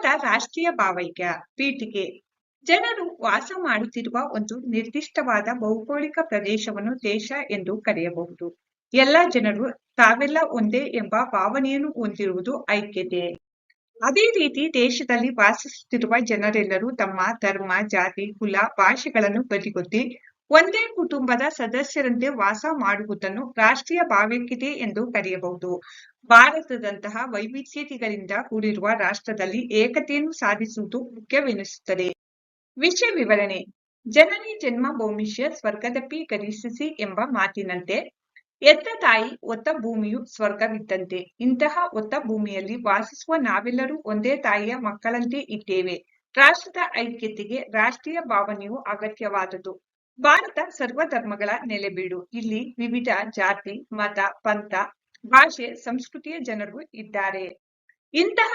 ಭಾರತ ರಾಷ್ಟ್ರೀಯ ಭಾವೈಕ್ಯ ಪೀಠಿಕೆ ಜನರು ವಾಸ ಮಾಡುತ್ತಿರುವ ಒಂದು ನಿರ್ದಿಷ್ಟವಾದ ಭೌಗೋಳಿಕ ಪ್ರದೇಶವನ್ನು ದೇಶ ಎಂದು ಕರೆಯಬಹುದು. ಎಲ್ಲ ಜನರು ತಾವೆಲ್ಲ ಒಂದೇ ಎಂಬ ಭಾವನೆಯನ್ನು ಹೊಂದಿರುವುದು ಐಕ್ಯತೆ. ಅದೇ ರೀತಿ ದೇಶದಲ್ಲಿ ವಾಸಿಸುತ್ತಿರುವ ಜನರೆಲ್ಲರೂ ತಮ್ಮ ಧರ್ಮ, ಜಾತಿ, ಕುಲ, ಭಾಷೆಗಳನ್ನು ಬದಿಗೊತ್ತಿ ಒಂದೇ ಕುಟುಂಬದ ಸದಸ್ಯರಂತೆ ವಾಸ ಮಾಡುವುದನ್ನು ರಾಷ್ಟ್ರೀಯ ಭಾವೈಕ್ಯತೆ ಎಂದು ಕರೆಯಬಹುದು. ಭಾರತದಂತಹ ವೈವಿಧ್ಯತೆಗಳಿಂದ ಕೂಡಿರುವ ರಾಷ್ಟ್ರದಲ್ಲಿ ಏಕತೆಯನ್ನು ಸಾಧಿಸುವುದು ಮುಖ್ಯವೆನಿಸುತ್ತದೆ. ವಿಷಯ ವಿವರಣೆ: ಜನನಿ ಜನ್ಮಭೂಮಿಷ್ಯ ಸ್ವರ್ಗದಪಿ ಗರೀಯಸಿ ಎಂಬ ಮಾತಿನಂತೆ ಎತ್ತ ತಾಯಿ ಒತ್ತ ಭೂಮಿಯು ಸ್ವರ್ಗವಿದ್ದಂತೆ. ಇಂತಹ ಒತ್ತ ಭೂಮಿಯಲ್ಲಿ ವಾಸಿಸುವ ನಾವೆಲ್ಲರೂ ಒಂದೇ ತಾಯಿಯ ಮಕ್ಕಳಂತೆ ಇದ್ದೇವೆ. ರಾಷ್ಟ್ರದ ಐಕ್ಯತೆಗೆ ರಾಷ್ಟ್ರೀಯ ಭಾವನೆಯು ಅಗತ್ಯವಾದುದು. ಭಾರತ ಸರ್ವಧರ್ಮಗಳ ನೆಲೆಬೀಡು. ಇಲ್ಲಿ ವಿವಿಧ ಜಾತಿ, ಮತ, ಪಂಥ, ಭಾಷೆ, ಸಂಸ್ಕೃತಿಯ ಜನರು ಇದ್ದಾರೆ. ಇಂತಹ